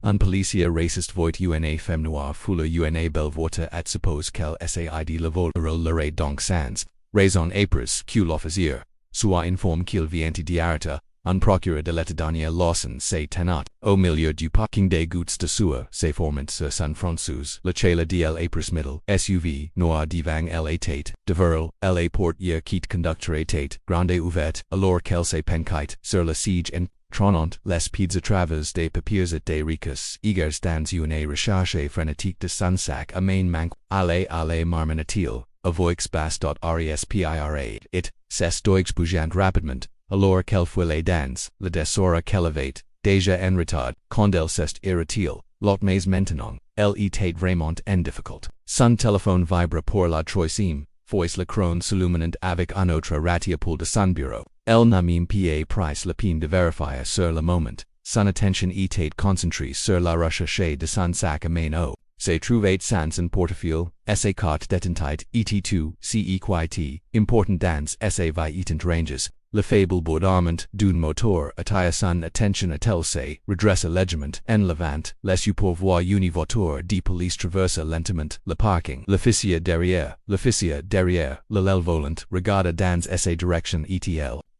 un policier raciste voit una femme noire fouler una belle voiture at suppose qu'elle essaie le vol l'arrêt donc sans raison épris que l'officier soit informe qu'il vient d'arrêter un procureur de l'état Daniel Lawson s'est tenant au milieu du parking des gouttes de sueur s'est formant sur San François le chela d'l épris middle SUV noir devant elle était devant elle portière qui conducteur était grande ouverte alors qu'elle s'est penchée sur le siège en tronant les pieds à travers des papiers et des ricus égars dans une recherche frénétique de son sac à main manque allez marmonna-t-il a voix basse respira it s'est bougeant rapidement alors qu'elle fouille dans le dessora qu'elle avait déjà en retard quand elle s'est irritée l'autre mais maintenant elle était vraiment en difficulté son téléphone vibre pour la troisième fois le crone s'illuminant avec un autre ratiapole de son bureau. Elle n'a même pas pris la peine de vérifier sur le moment. Son attention était concentrée sur la recherche de son sac à main s'est trouvé sans portefeuille, sa carte d'identité et tout ce qui était important dans sa vie étant ranges. Le faible bourdonnement d'un moteur attire son attention à tel se redresse légèrement en levant les yeux pour voir une voiture de police traverser lentement le parking. L'officier derrière, le l'aile volante regarde dans sa direction et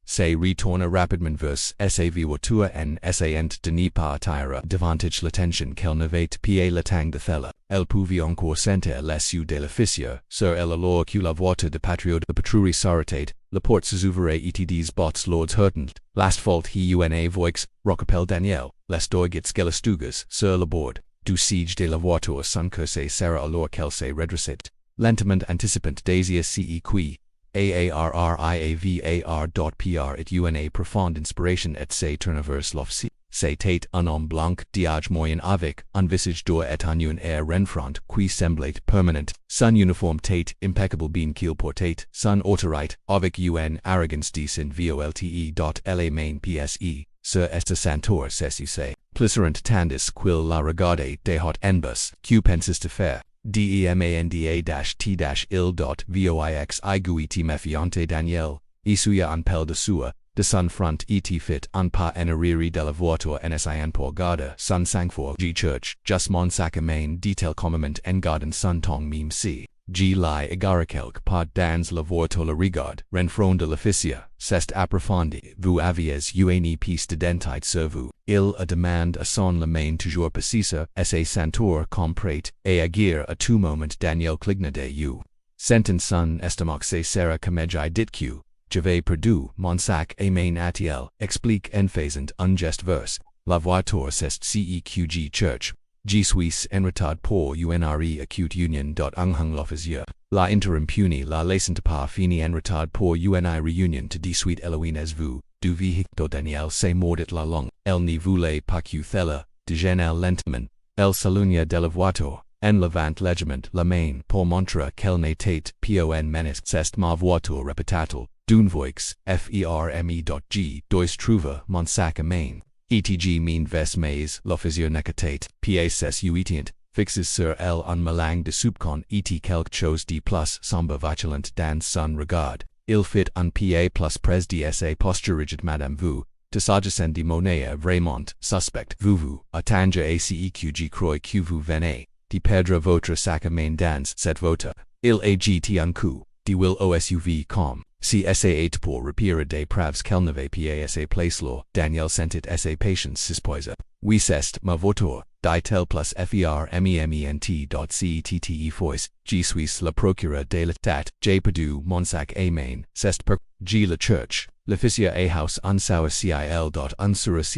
se retourne rapidement vers sa voiture en essayant de ne pas attirer davantage l'attention qu'elle n'avait pas le temps de faire. Elle pouvait encore sentir les yeux de l'officier sur elle alors que la voiture de patrouille s'arrêtait. La porte s'ouvrait et des bottes lourdes hurtant. L'asphalte et une voix rappelle Daniel. Les doigts gelastugas sur le bord du siège de la voiture son cœur se serra alors qu'elle se redressait. Lentement anticipant désir qui aarrivar.pr et une profonde inspiration et se tourna vers l'officier. C'était un homme blanc d'âge moyen avec un visage d'or et un air renfront qui semblait permanent. Son uniforme était impeccable bien qu'il portait son autorité avec une arrogance de volte. La main pse sur este santor s'essuce. Plissant tandis qu'il la regardait de haut en bas. Que penses-tu faire? Demanda-t-il.voix iguit méfiante Daniel, essuya un pel de sueur, de son front et fit un pas en arrière de la voiture en essayant pour garder son sang-froid G church, just mon sac à main dit-elle calmement en gardant son ton même si. G lie égaré quelque part dans la voiture le regard, renfront de l'officier, c'est approfondi, vous aviez une pièce d'identité sur vous. Il a demandé à son la main toujours précise, sa ceinture complète, et agir à tout moment Daniel cligna de you. Sentant son estomac se serra comme j'ai dit que, j'avais perdu mon sac à main a-t-il, explique en faisant un geste vers, la voiture c'est CEQG Church. G Suisse en retard pour UNRE acute union. Unhung l'officier. La interrompuni la laissant pas fini en retard pour UNI réunion de suite Eloines vous, du véhicule Daniel se mordit la langue. Elle ne voulait pas que thella, déjeunait lentement. Elle s'allunya de la voiture, en levant légèrement la main pour montrer qu'elle n'était pas en menace. C'est ma voiture répéta-t-il, d'une voix, ferme.g. Dois trouver mon sac à main. ETG mean ves mais l'officier n'était pas uitient, fixes sur elle un melang de soupçon et quelque chose de plus sombre vigilant dans son regard. Il fit un pas plus près de sa posture rigide madame vous, de s'agissant de monnaie vraiment suspect. Vous attendre à ceqg croyez que vous venez de perdre votre sac à main dans cette voiture. Il agit un coup, de will osuv com. Si sa8 pour repérer des preuves qu'elle n'avait pas sa place là, Daniel sentit sa patience s'espoisa. Oui c'est ma voiture, dit-elle plus ferment.cette fois, G suis le procureur de l'état, j'ai perdu mon sac à main, c'est per G la church, l'officier a house unsauer cil.unsura,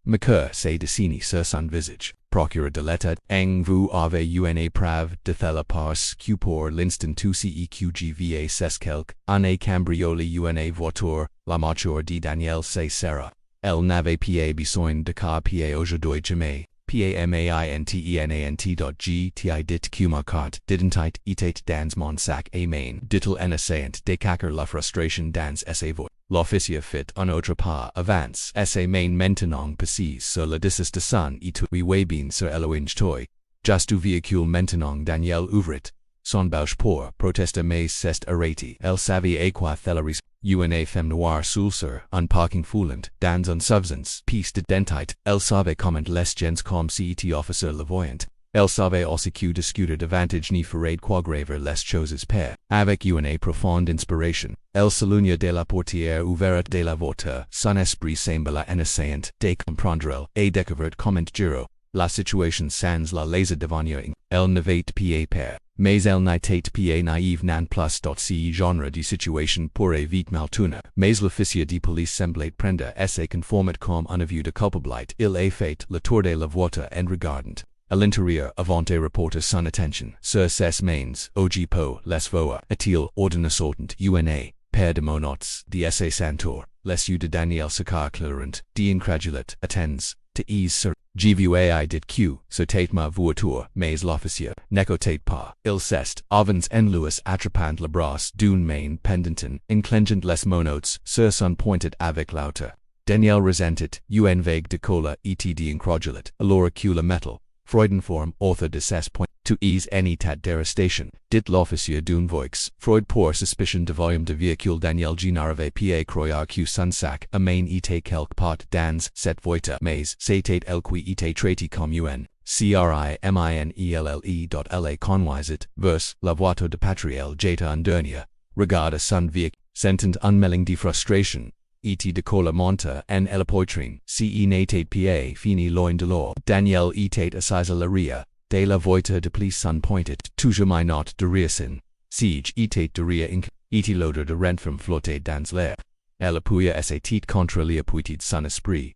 me cœur s'est dessiné sur son visage. Procureur de l'état, vous avez une preuve de thella parce que pour l'instant tout ceqgva c'est quelque, année cambriolé une voiture, la voiture de Daniel se serra. Elle n'avait pas besoin de car pa aujourd'hui jamais, PAMAINTENANT.G dit que ma carte d'identité était dans mon sac à main, dit-il en essayant d'écarter la frustration dans sa voix. L'officier fit un autre pas avance, sa main maintenant précise sur le dessus de son et tout bien sur Eloinge toy. Just du véhicule maintenant Daniel ouvrit, son bouche pour protester mais c'est arrêté. Elle savait à quoi thella UNA femme noire sulsur, unparking foolant, dans un substance, piece de dentite, elle savait comment les gens comme cet officer le voyant. Elle savait aussi que discuter davantage ni ferait quagraver les choses père. Avec une profonde inspiration, elle s'éloigna de la portière ouverte de la voiture, son esprit sembla un essayant de comprendre et découvrir comment giro la situation sans la laser devenir. Elle n'avait pas peur, mais elle n'était pas naïve non plus ce genre de situation pourrait vite mal tourner. Mais l'officier de police semblait prendre ses conformités comme un aveu de culpabilité. Il a fait le tour de la voiture en regardant à l'intérieur avant de reporter son attention sur ses mains. Ojipo les voix a-t-il ordonné sortant una paire de monots de ses centaures. Les yeux de Daniel s'écartent clairant d'incrédulité. Attends, te sur gvoai dit que c'était ma voiture, mais l'officier n'écoutait pas. Il s'est avance en Louis attrapant le bras d'une main pendante, inclinant les monots sur son pointed avec l'autre. Daniel resentit un vague de cola et d'incrédulité. Alors que le métal Freudenform, author de ses points, to ease any tat d'arrestation, dit l'officier d'une voix. Freud pour suspicion de volume de véhicule Daniel G n'arrivait pas croire que son sac à main était quelque part dans cette voiture, mais c'était elle qui était traité comme un criminelle. Conduisit vers la voiture de Patriel jeta en dernier, regarda son véhicule, sentant un meling de frustration. Et de cola monta en la poitrine, si n'était pas fini loin de l'or. Daniel était assise à l'arrière de la voiture de police son pointed, toujours mais not de rire sin. Siege était de rire inc, était l'odeur de renferme flottait dans l'air. Elle appuyait ses têtes contre l'appui de son esprit.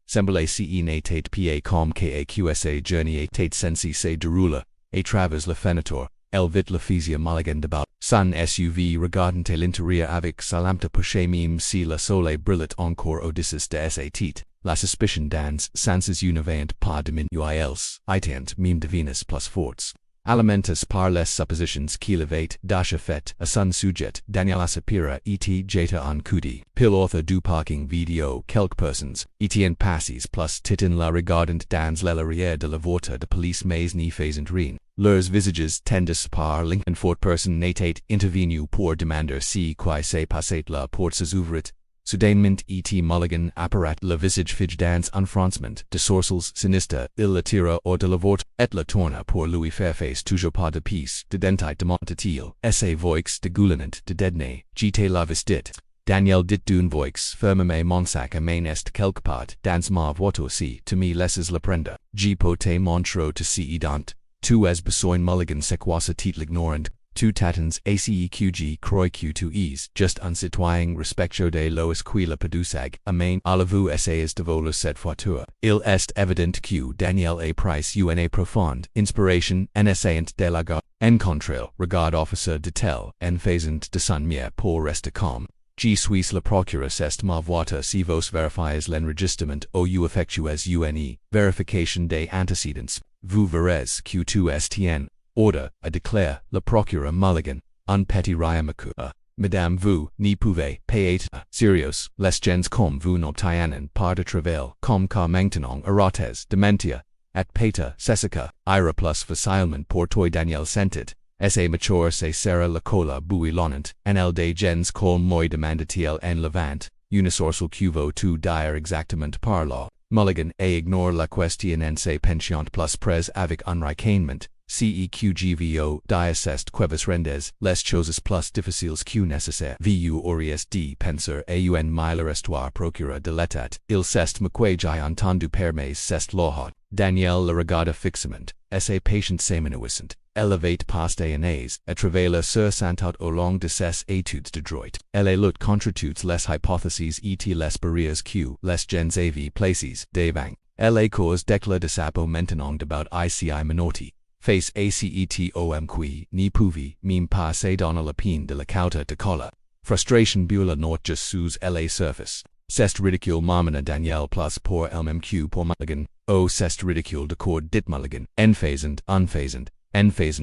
Semblait si n'était pas comme qu'aqsa journée était censée se dérouler, à travers le fenêtre. Elle vit le fusil mulligan debat. Son SUV regardant l'intérieur avec sa lampe pochée même si le soleil brillait encore au-dessus de sa tête. La suspicion dans sens n'avait pas diminué else, étant même de Venus plus fortes. Alimentas par les suppositions qu'il avait déjà fait à son sujet, Daniel Asapira et jeta en cudi. Pil author du parking vidéo quelques personnes, en passes plus titan la regardant dans l'arrière de la voiture de police mais ni faisant rien. Leurs visages tendus par link and fort person n'était intervenu pour demander si quoi s'est passé la porte s'ouvrit. Soudainement et mulligan apparat le visage fige dans un froncement de sourcils sinistre, il le tira hors de la voiture, et le tourna pour lui faire face toujours pas de piece de dentite de monta-t-il, sa voix de goulinant de dédaigne, j'étais la vis dit. Daniel dit d'une voix ferme mon sac à main est quelque part dans ma voiture si to me laisses le prendre. J'ai poté mon trou to si idant, tu as besoin mulligan sequoia tit l'ignorant. Two tatans ACEQG croix Q2Es, just un citoyen respectueux de lois qui la pedusag, a main à la vous essayez de voler cette voiture. Il est évident que Daniel A. Price una profonde inspiration en essayant de la garde. En contraire, regard officer de tel, en faisant de son mieux pour rester calme. Je suis le procureur est ma voiture si vos verifiez l'enregistrement ou effectuez une verification des antécédents. Vous verrez que tout est en order, a déclare le procureur Mulligan, un petit riamaku. Madame vous n'y pouvez pas être sérieux, les gens comme vous n'obtiennent pas de travail, comme ka maintenant arates de mentir, at peta sessica, ira plus facilement pour toi Daniel sentit, sa mature se sera la cola bouillonnante, en el de gens comme moi demanda-t-il en levant, unisorsal cuvo tu dire exactement par là. Mulligan a ignore la question en se penchant plus près avec un ricanement. CEQGVO diacest quevis rendes, les choses plus difficiles que nécessaire. VU auries d penser aun mille histoire procura de l'état, il s'est me j'ai entendu permes c'est lohat. Daniel le regarda fixement, sa patient séminawisant, elevate paste années, a travailler sur santout au long de ses études de droit. Elle lutte contre toutes les hypotheses et les barrières que les gens avaient places devant. Elle cause d'éclat de sapo maintenant about ICI minority. Face ACETOM qui ni pouvi même pas se donner la peine de la cauta de cola. Frustration bula not just sous la surface. C'est ridicule marmina Daniel plus pour LMQ pour Mulligan, c'est ridicule de cord dit Mulligan, unfaisant,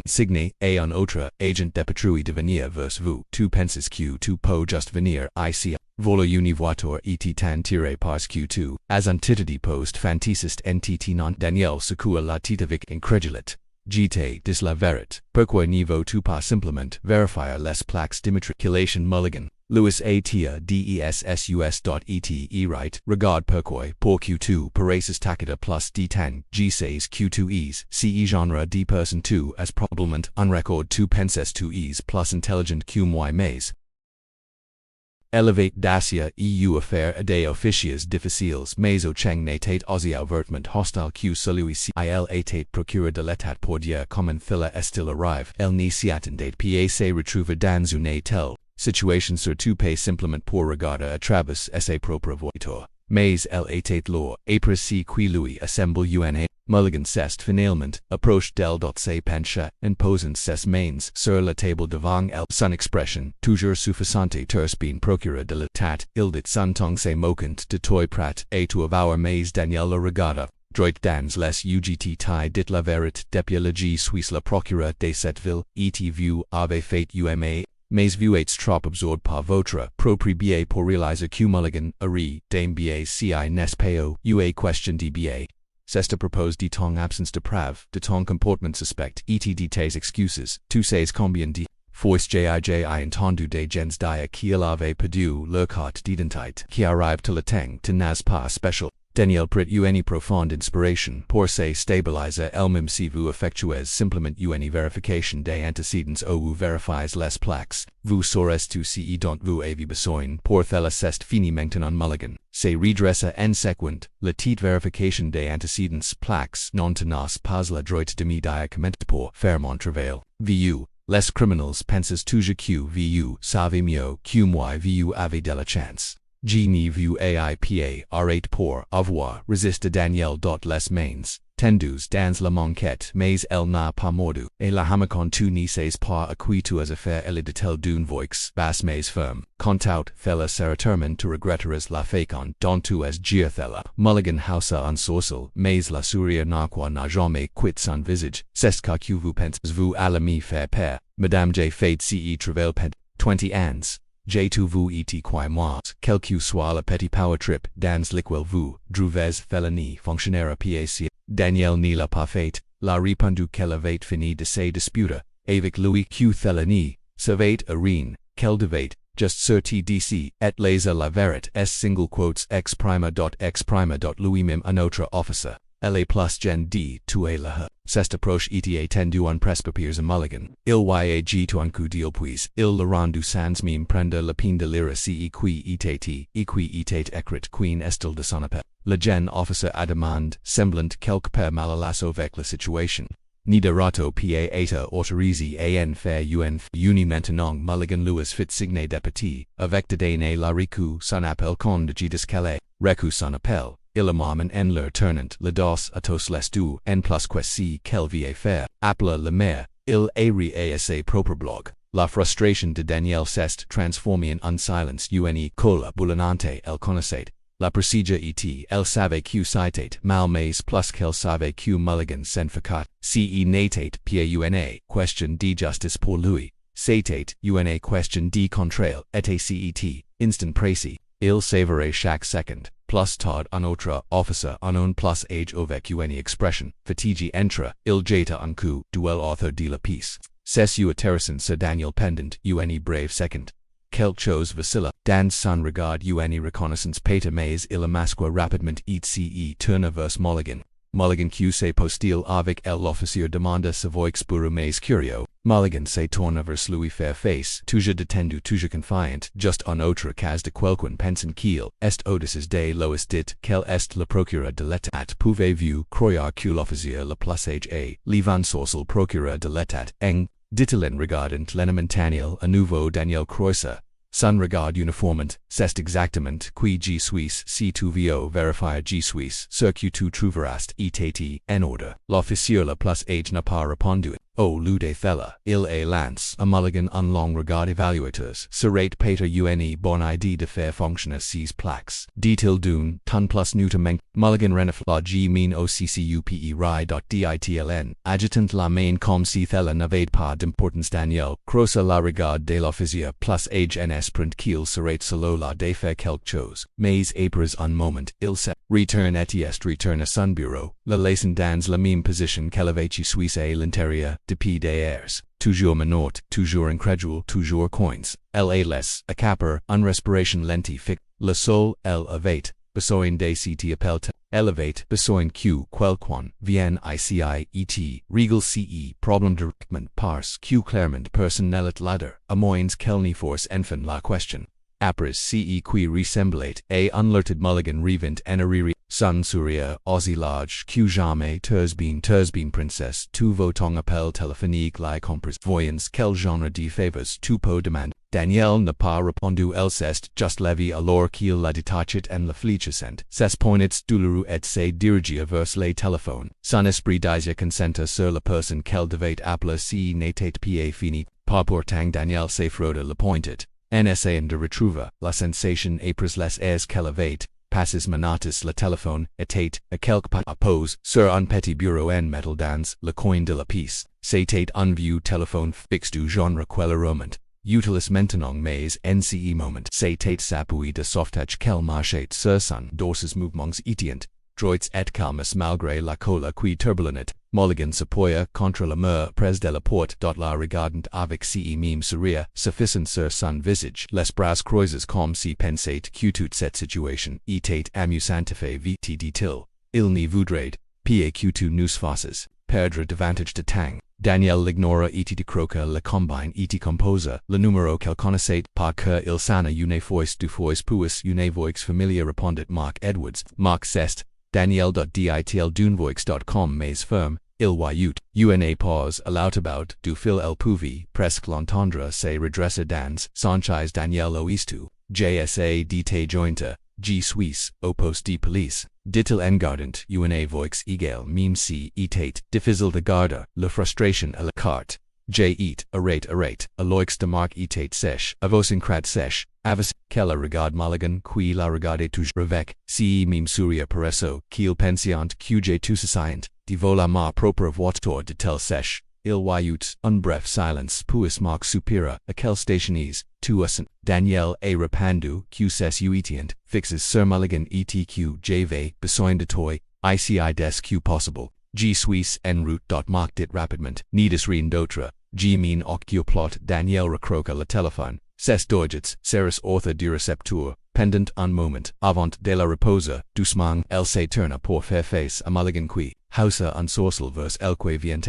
signe, et un autre, agent de patrouille de venir vers vous, tu penses que tu peux juste venir ici. Vola uni voiture et tan tiré parce que tu, as antitidi post fantasiste entity non Daniel secoua la tête avec incrédulité. J'étais dis la vérité, pourquoi n'y veux-tu pas simplement vérifier les plaques d'immatriculation Mulligan, Louis A. Tia DESSUS.ET right regard perquoi pour Q2 paraces tacita plus D10 G says Q2Es CE genre D person 2 as probablement unrecord 2 penses 2Es plus intelligent QMY maze. Elevate Dacia EU affaire a des officiers difficiles mais au cheng natate Aussie avertment hostile Q celui CIL atate procure de l'état pour dire comment fila estil arrive el ni si attendate PAC retrouver dans une tel situation sur tout pays simplement pour regarder à travers sa propre voiture. Mais el atate law après si qui lui assemble una mulligan cest finalement approche del dot se pencha and posant ses mains sur la table devant el son expression toujours suffisante terse bien procure de l'état ildit son tong se moquant de toi prat et to avoir mais Daniel la regada. Droit dans les UGT tie dit la verite depuis la G Suisse la procure de cette ville et vu avez fait UMA. Mais vous êtes trop absorbé par votre propre biais pour réaliser que mulligan ari dame biais si n'est pas ua question de biais. C'est à propos de ton absence de preuve, de ton comportement suspect, et de tes excuses, tu sais combien de fois j'ai entendu des gens dire qu'il avait perdu leur carte d'identité, qui arrive à la teng te n'as pas spécial. Daniel prit une profonde inspiration pour se stabiliser elle-même si vous effectuez simplement une vérification des antécédents ou vous vérifiez les plaques, vous saurez tout ce dont vous avez besoin pour faire c'est fini maintenant mulligan. Se redressa en sequent, la petite vérification des antécédents plaques non tenace pas la droite de dire comment pour faire mon travail. Vu, les criminels pensent toujours que vous savez mieux que moi vous avez de la chance. G ni vu AIPA arrête pour avoir résisté Daniel dot les mains, tendus dans la manquette mais elle n'a pas mordu, et la hamacon tu n'y sais pas à qui tu as affaire elle de tel d'une voix basse mais ferme, quand out fella seratermen tu regretteras la fécon dont tu es giathella, mulligan hausa un sourcil, mais la sourire n'aqua n'a jamais quitté son visage, c'est que vous pensez vous à la mi faire peur, Madame J fait ce travail ped, 20 ans. J2 vous et quoi moi, quel que soit le petit power trip dans lequel vous drouvez felony fonctionnaire PAC, Daniel n'y l'a pas fait, la répondu qu'elle avait fini de se disputer, avec lui que felony, savait a rien, qu'elle devait, just sorti d'ici, et laser la verite s single quotes x prima dot lui-même un autre officer. Elle plus gen d tu es la c'est approche eta tendu en presse papiers a mulligan. Il yag to un coup deal puis, il le rendu sans mime prendre la pine de lire si equi etate ecrit queen estil de son appel. Le gen officer a demande, semblant quelque peu malalas avec la situation. Ni de rato pa eta autorizi an faire uni maintenant mulligan louis fit signe deputy, avec de dane la recu son appel con de gidis calais, recu son appel. Ilamamen en leur turnant le dos atos les du en plus que si qu'elle vient faire, appela le maire, il érit à ses propres blogs. La frustration de Daniel s'est transformée en silence une cola boulonnante elle connaissait. La procédure et elle savait que c'était mal mais plus qu'elle savait que mulligan s'en facat, si n'était pas une question de justice pour lui, c'était une question de contrôle et cet instant précis, il savorait chaque seconde. Plus tard un autre officer en un plus age avec une expression, fatigue entra, il jeta un coup, duel author de la pièce. C'est intéressant ce Daniel pendant une brave second. Quelque chose vacilla, dans son regard une reconnaissance peta mais il amasqua rapidement et se tourna vers Mulligan. Mulligan que se postile avec elle l'officier demanda sa voix pour mais curieux. Mulligan se tourna vers lui faire face, toujours détendu, toujours confiant, just en autre cas de quelqu'un pensant qu'il est audacieux de lois dit qu'elle est le procureur de l'état. Pouvez-vous croire que l'officier le plus âgé est l'Ivan Sorcel procureur de l'état, dit-il en regardant l'animentaniel à nouveau Daniel Croiser. Son regard uniformant, c'est exactement qui G Suisse si tu veux vérifier G Suisse, ce que tu trouveras et en ordre. L'officier le plus âgé n'a pas répondu. Au lieu de fella, il est lance a mulligan un long regard évaluateur, serait pater une bonne idée de faire fonctionner ces plaques. Dit-il d'une ton plus nutament, mulligan renif la G min OCCUPE ri.ditln, agitant la main comme si fella n'avait pas d'importance Daniel, croisa la regard de l'officier plus âgé en espérant qu'il serait solo la de faire quelque chose, mais après un moment, il se retourne à son bureau, la laissant dans la même position qu'elle avait Suisse à l'intérieur. Depuis des airs, toujours menort, toujours incrédule, toujours coins, la les, a capper, unrespiration lenti fic, le sol, el avate, besoin de city appelt, elevate, besoin q, quelquan, vien ici, et, regal ce, problem directment pars, q clarement personnelit ladder, amoins kelni force enfant la question. Apris ce qui ressemblate, a unlerted mulligan revint eneriri, sun surya, aussie large, q jamais, tersbeen princess, tu votong appel téléphonique la compris, voyance, quel genre de favors, tu peux demand, Danielle n'a pas répondu Elcest, just levi alors qu'il la détachit en la fléchissent, ses poinits douloureux et se dirigia vers les téléphones, son esprit disait consenta sur la personne qu'elle devait appeler si n'était pas fini, pas pourtant Danielle se fraude le pointit. En essayant de retrouver la sensation après les airs qu'elle avait, passes manatis le téléphone, était, à quelque pas pose, sur un petit bureau en métal dans le coin de la pièce, c'était un vieux téléphone fixe du genre qu'elle romant, utilis maintenant mais nce moment, c'était s'appuie de softach qu'elle marchait sur son dorses mouvements étient, droits et calmes malgré la cola qui turbulent, Mulligan s'appuya contre le mur pres de la porte. La regardant avec ce même sourire suffisant sur son visage, les bras croisés comme si pensait que toute cette situation était amusante vite dit-il. Il ne voudrait pas que tu nous fasses perdre davantage de temps. Daniel l'ignora et de croca le combine et composa le numéro qu'elle connaissait pas que il sana une fois du fois puis une voix familier répondit Mark Edwards, Mark Cest, Daniel.ditldoonvoix.com mais ferme, il voyait, una pause à l'outabout du fil el pouvait presque l'entendre se redresser dans, Sanchez Daniel oistu, JSA dt jointa, G Suisse, au poste de police, dit-il engardant, una voix égale même si était difficile de garder, la frustration à la carte. J eat, arrête, aloix de marque était sèche, avosincrat sèche, avis, qu'elle regarde Mulligan, qui la regardait toujours avec, si même sourire paresso, qu'il pensiant que tout s'assayant, de vola ma propre voiture de tel sèche, il voyait, un bref silence, puis marque soupira, à quelle stationise, tu ascent, Daniel a répandu, que ses uitient, fixes sur Mulligan et que j'avais besoin de toi, ici des que possible. G Suisse en route. Marque dit rapidement, nidus rien d'autre, G min occuplot Daniel recroca le téléphone, ses dorgits, seris ortha du recepteur, pendant un moment, avant de la reposa, doucement, elle se tourna pour faire face à Mulligan qui, hausa un sourcil vers elque viente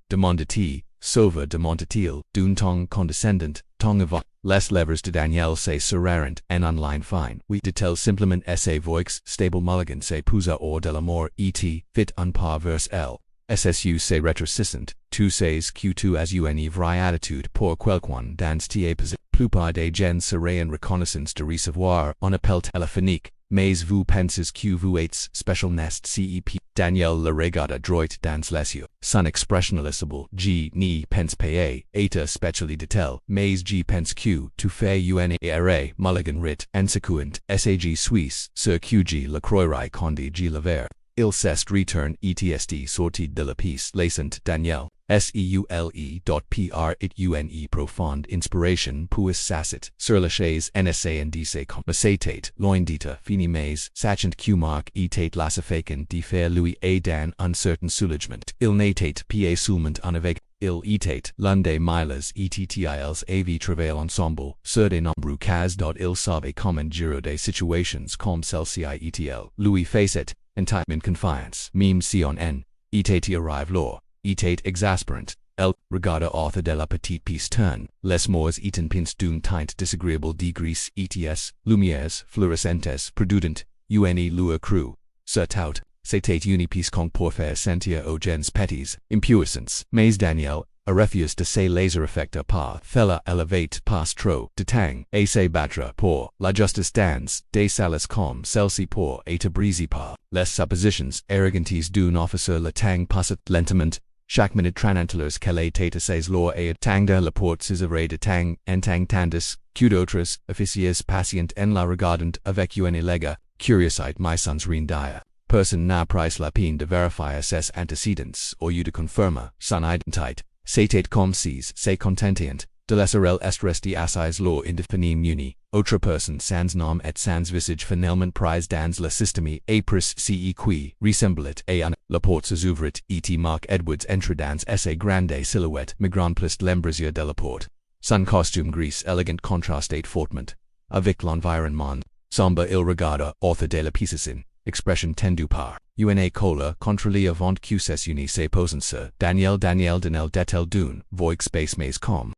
demanda-t-il, d'un ton condescendant, ton avant, les levers de Daniel se serrarent en un line fine, oui dit-elle simplement sa voix stable Mulligan se pousa hors de l'amour et fit un pas vers elle. SSU se rétrécissant, tu sais que tu as une vraie attitude pour quelqu'un dans ta position. Plupart des gens seraient en reconnaissance de recevoir un appel téléphonique, mais vous pensez que vous êtes spécial nest CEP. Daniel le regarda droit dans les yeux. Son expressionnalisable, G ni pense pas, eta spéciali dit-elle, mais G pense que tu fais une arrêt, Mulligan rit, en secuant, SAG Suisse, sur QG le croirai condi G le ver. Il s'est return ETSD sorti de la pièce laissant Daniel, seule.pr it une profonde inspiration puis s'assit sur la chaise NSANDC comme c'était loin d'ita fini mais sachant que Mark était lassafécant de faire lui et dan un certain soulagement. Il n'était pas seulement en avec, il était l'un des miles ettils av travail ensemble sur de nombreux cas. Il savait comment gérer des situations comme celle-ci etl. Lui faisait entitlement confiance, même si on en était arrive là, était exasperant. Elle regarda author de la petite pièce turn, les mots étant pince d'une teinte disagréable de gris ets, lumières fluorescentes produisant, une lueur crue. Ce tout, c'était une pièce qu'on pour faire sentir aux gens petits, impuissants, mais Daniel, a refuse de se les affecta pas, fella elevate pas trop de temps, et se battra pour la justice dans des salles comme celle-ci pour et te brise pas. Les suppositions arrogantes d'un officer le temps passait lentement, chaque minute tranantulars qu'elle était à ses lois et tang de la porte s'isavrait de temps en temps tandis, que d'autres officiers patient en la regardant avec une lega, curiosité mais sans rien dire. Personne n'a pris la peine de vérifier ses antécédents ou de confirmer son identité. C'était comme si se contentiant de laisser el est resté assis lo indéfiniment uni, autre person sans nom et sans visage finalement prise dans la systémie apris ce qui ressemblit à un. La porte s'ouvrit et Mark Edwards entre dans sa grande silhouette migrant plus l'embrasure de la porte. Son costume gris élégant contrastait fortement avec l'environnement sombre. Il regarda author de la piscine, expression tendue par una cola contre les avant que ses unis se posen sur Daniel Danel detel d'une voix space mais comme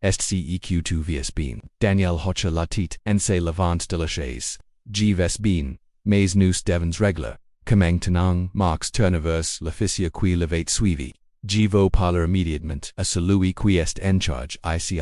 SCEQ2 vies bien. Daniel hocha la tête en se levant de la chaise. Ves bien, mais nous devons régler. Comment tenang Marx tourneverse l'officier qui l'avait suivi. Vos parler immédiatement à celui qui est en charge ICI+.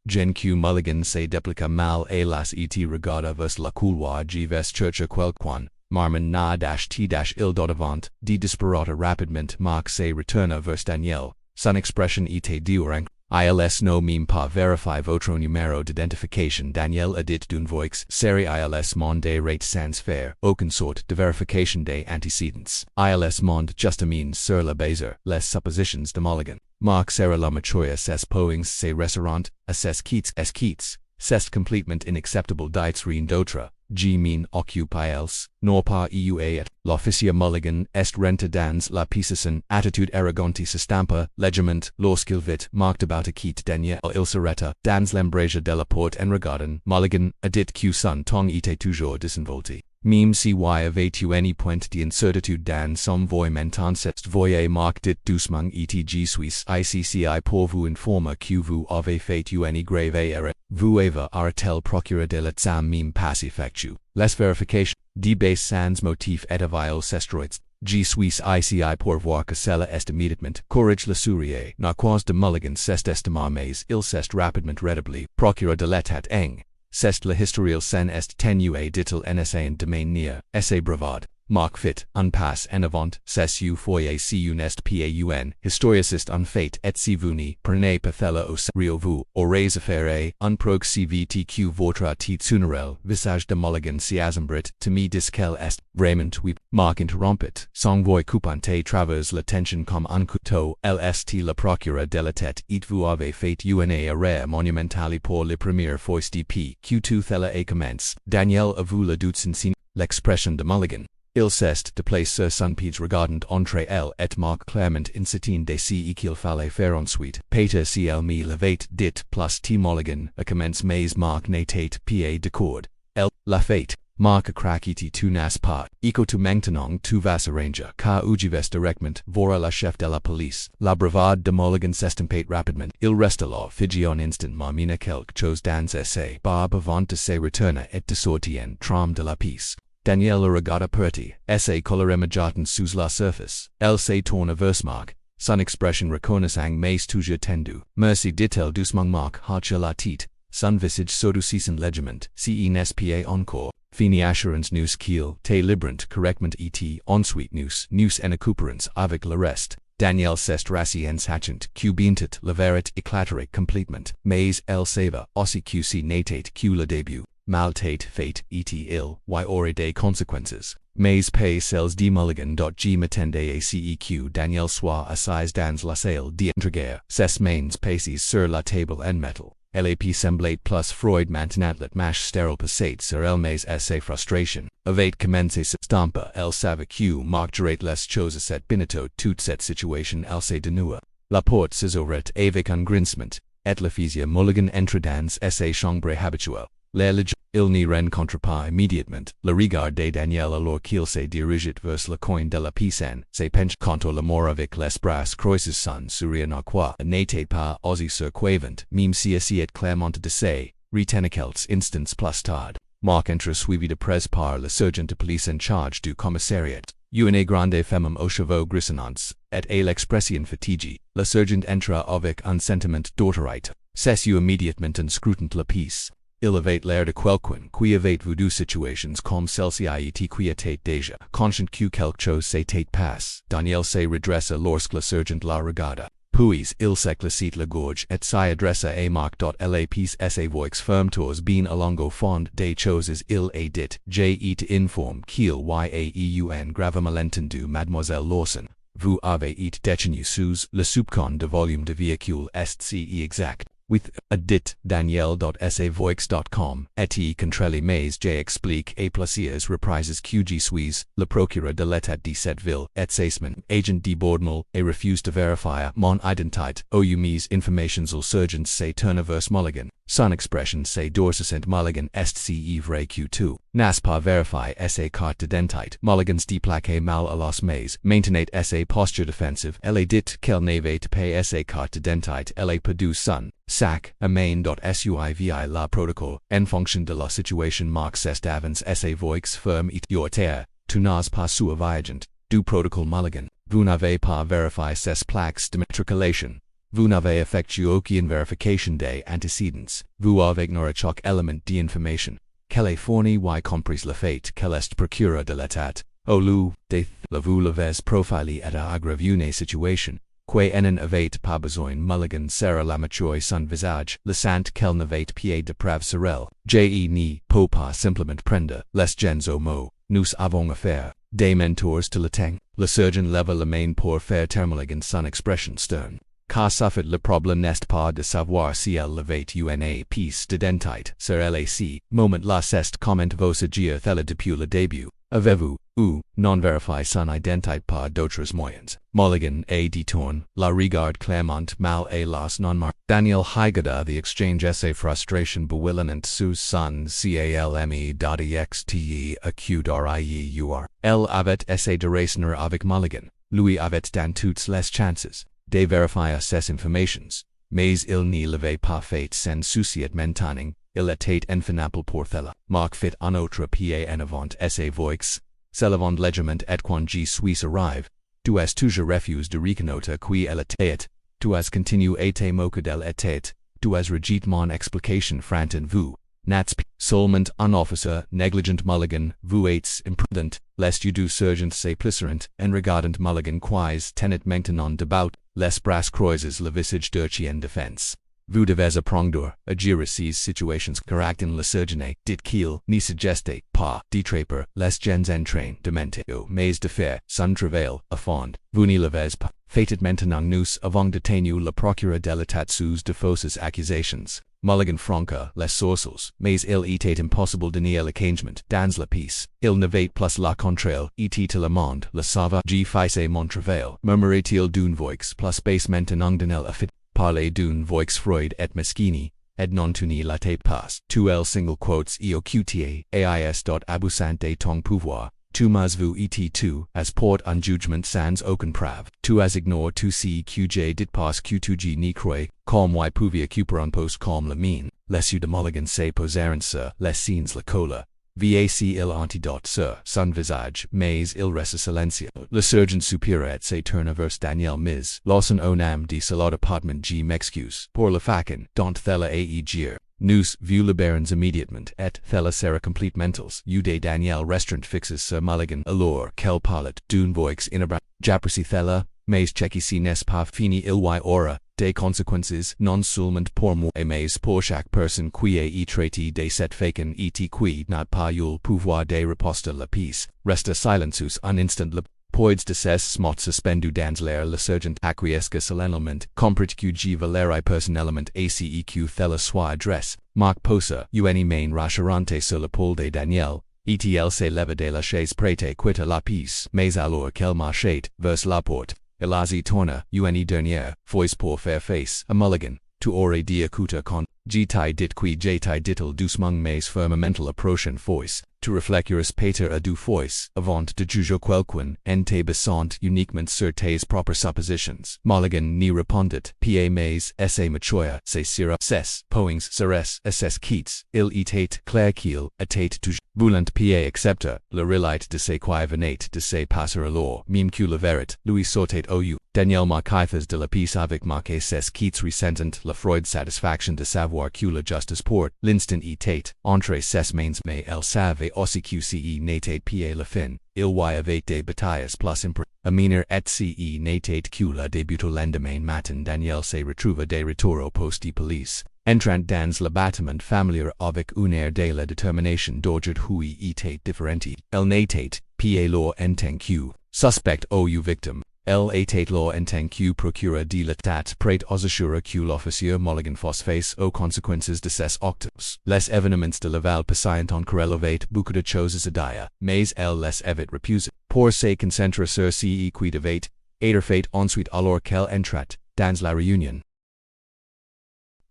Gen Q Mulligan se dépliqua mal et las et regarda vers la couloir. Ves chercha quelqu'un. Marmon na t il dodavant, de disparata rapidement. Marx se retourna vers Daniel. Son expression était dure. ILS no meme pas verify votre numéro d'identification. Daniel a dit d'une voix série ILS monde rate sans faire aucune sorte de vérification des antécédents. ILS monde juste amine sur la base les suppositions de Mulligan. Mark sera la machoya ses poings se restaurant a ses quittes c'est complètement inacceptable dites rien d'autre. Mean occupiels, nor pas eua et l'officier Mulligan est renta dans la piscine, attitude arrogante s'estampa, legiment, lorsqu'il vit, marked about a quitte Daniel il s'arrêta, dans l'embrasure de la porte en regardant, Mulligan, a dit que son tongue était toujours disinvolté. Meme si avait tu any point d'incertitude dans son voix mentant cette voyez Mark dit doucement etg suis ICCI pour vous informer que vous avez fait une grave erreur. Vous avez arrêté procureur de l'examen meme pas effectué. Les vérifications, de base sans motif et avile s'estroits. Suis ICI pour voir que cela est immédiatement. Courage le sourier. Narquois de Mulligan s'est estimé mais il s'est rapidement rétabli. Procureur de l'état eng. C'est le historial sen est tenue dit-il NSA en domaine near. Essai bravade. Mark fit, un pas en avant, c'est u foyer si un est paun, historiciste un fait et si vous n'y prenez pathella au sérieux vous, aurez affaire un prog cvtq votre titsunerel, visage de Mulligan si assombrit, to me dis qu'elle est, vraiment oui, Mark interrompit, sans voix coupante travers l'attention comme un couteau, lst le procureur de la tête et vous avez fait une arrêt monumentale pour les premières fois depuis Q2 thella et commence, Daniel a vu la doute sin l'expression de Mulligan. Il s'est déplacé sur son pied regardant entre elle et Mark Clement incitine de ce qu'il fallait faire ensuite. Peter si elle me l'avait dit plus T Mulligan a commence mais Mark n'était pas d'accord. Elle l'a fait. Mark a craquiti tu n'as pas. Eco tu maintenant tu vas arranger car ujives directement voir la chef de la police. La bravade de Mulligan s'estompe rapidement. Il resta là figé un instant marmina quelque chose dans ses barbe avant de se retourner et de sortir en tram de la pièce. Daniel le regarda perti, essa colorem adjacent sous la surface. Elle se tourna vers Mark, son expression reconnaissant mais toujours tendu. Merci dit-elle doucement. Mark hocha la tête, son visage s'adoucissant légèrement. Si n'est encore. Fini assurance nous qu'il te librant correctement et ensuite nous en accouperance avec le reste. Daniel s'est rassis en sachant que bientôt la vérité éclaterait complètement, mais elle savait aussi que si n'était que le début. Maltate fate et il y aurait des conséquences. Mais pas celles de Mulligan. M'attendait à ceq Daniel soit assise dans la salle d'entreguerre, ses mains passées sur la table en métal. LAP semblait plus Freud maintenant le match stérile passé sur elle mais ses frustrations. Avait commencé sa stampa, elle savait que Mark dirait les choses cette bientôt toute cette situation elle se dénoua. La porte s'ouvrit avec un grincement, et l'officier Mulligan entra dans sa chambre habituelle. Il n'y rencontre pas immédiatement le regard de Daniel alors qu'il se dirigeait vers le coin de la piscine, se penche contre le mort avec les bras croisés son sourire narquois n'était pas aussi surquavant, même si essayait clairement de se retenir quelques instants plus tard. Mark entra suivi de près par le sergent de police en charge du commissariat. Une grande femme aux cheveux grisonnants, et à l'expression fatiguée, le sergent entra avec un sentiment d'autorité. S'assit immédiatement en scrutant la pièce. Il avait l'air de quelqu'un qui avait vu des situations comme celle-ci et qui était déjà conscient que quelque chose s'était passé. Daniel se redressa lorsque le sergent la regarda. Puis il s'éclaircit la gorge et s'adressa à Mark. La pièce sa voix ferme tours bien along au fond des choses il a dit. J'ai été informé qu'il y a un grave malentendu mademoiselle Lawson. Vous avez été détenu sous le soupçon de volume de véhicule est-ce exact? With adit danielle.savoix.com, et contrali mais j'explique et plaisirs reprises QG suis, le procureur de l'état de cette ville, et Saisman, agent de Bourdmal, et refuse to verify mon identité, ou mes informations aux surgeons say turnovers mulligan, son expression say dorsicent mulligan est si vrai Q2, nas pas verify sa carte d'identité, mulligans déplaqué mal à los mais, maintenait sa posture défensive, elle dit qu'elle n'avait pas sa carte d'identité, elle perdu son sac, amain.suivi la protocole, en fonction de la situation marx est avance sa voix ferme et yortaire, tu n'as pas su viagent, du protocole mulligan, vous n'avez pas vérifié ses plaques d'immatriculation, vous n'avez effectué aucune vérification des antécédents, vous avez ignoré chaque élément d'information, qu'elle est fournie y compris le fait qu'elle est procureur de l'état, au lieu de vous l'avez profilé et a aggravé une situation, que n'en avait pas besoin mulligan sera la mature son visage, le sant qu'elle n'avait pied de preuve sur elle, ni peut pas simplement prendre les gens au mot, nous avons affaire, des mentors to le temps, le surgeon leva la main pour faire termulligan son expression stern. Car suffit le problème n'est pas de savoir si elle avait une piece d'identité sur LAC, moment la cest comment vos agir thela depuis le début, avez-vous, ou, non vérifié son identité par d'autres moyens. Mulligan a détourne, la regarde clairement mal et las non mar. Daniel Hygada the exchange essay frustration bewillinant sous son calme.exte acute-rieur. Elle avait essay de raisonner avec Mulligan, lui avait dans toutes les chances de vérifier ses informations, mais il ne l'avait pas fait sans soucier maintenant, il était infinable pour cela. Marc fit un autre pied en avant sa voix, s'élevant légèrement et quand je suis arrive, tu as toujours refusé de reconnaître qui elle était, tu as continué à te moquer d'elle était, tu as rejeté mon explication franc en vous, n'êtes seulement un officer négligent Mulligan, vous êtes imprudent, lest you do surgeon se plisserant, en regardant Mulligan quis tenet maintenant debaut, les bras croises le visage d'urchien défense. Vous devez apprendre à gérer ces situations correctement le surgeon dit qu'il ne suggeste pas d'attraper les gens en train de mentir, mais de faire son travail à fond. Vous ne l'avez pas fait maintenant nous avons détenu le procureur de l'état sous de fausses accusations. Mulligan franca les sources, mais il était impossible de nier l'arrangement dans la pièce. Il n'avait plus la contraire, était le monde, le savoir, j'ai fait mon travail, murmurait-il d'une voix plus basse maintenant donner a fit. Parler d'une voix Freud et mesquine, et non tu n'y l'étais pas. Tu el single quotes eoqta, ais.abusant de ton pouvoir, tu m'as vu et tu, as port un jugement sans aucun preuve. Tu as ignoré tout ce que j'ai dit parce que tu n'y crois, comme y pouvais occuper un poste comme le mien, les yeux de Mulligan se posèrent sur les signes la cola. Vac il antidote sur son visage, mais il reste silencieux. Le surgeon supérieur se tourne vers Daniel Ms. Lawson au nom de ce département G m'excuse pour le facon, dont thela aegir. Nous vu le barons immédiatement et thela sera completementals. De Daniel restaurant fixes sur Mulligan alors qu'elle parle d'une voix inabra. J'apprécie thela, mais checky n'est pas fini il y aura des conséquences non seulement pour moi mais pour chaque personne qui est traité de cette façon et qui n'a pas eu le pouvoir de riposter la pièce. Resta silencieux un instant le poids de ses mots suspendu dans l'air le surgeon acquiesque solennellement, comprit que je valerai personnellement ACEQ thela soit adresse, Marc posa une main rassurante sur l'épaule de Daniel, ETL se leva de la chaise prête quitta la pièce, mais alors qu'elle marchait vers la porte, Elazi tourna, une dernière, fois pour faire face, à Mulligan, tu aurais dit écouter con, j'étais dit qui j'étais dit-il doucement mais fermement la prochaine fois, tu réfléchiras Peter à deux fois, avant de juger quelqu'un, en te basant uniquement sur tes propres suppositions. Mulligan n'y répondit, pa mais essa machoya, se sera, ses, poings seres, ss quittes, il était clair qu'il était toujours voulant pa accepter, le relite de ce qui venait de se passer alors, même que la vérité, lui sortait au you. Daniel Marcaithas de la pièce avec marqué ses quittes ressentant la Freud satisfaction de savoir que la justice pour l'instant était, entre ses mains mais elle savait aussi que ce n'était pas la fin, il y avait des batailles plus importantes. Aminer et ce n'était que le début au lendemain matin Daniel se retrouva de retour au poste de police. Entrant dans le bâtiment familier avec un air de la détermination d'ordre hui était différente. Elle n'était pas alors en tant que suspect ou victime, L88 law enteng q procura de l'etat prate osasura q l'officier Mulligan phosphase aux consequences de ses octos. Les événements de Laval passant en correlevate beaucoup de choses adia, mais elle les evit repuse. Pour se concentrer sur ce qui devait être fait ensuite alors qu'elle entrat dans la réunion.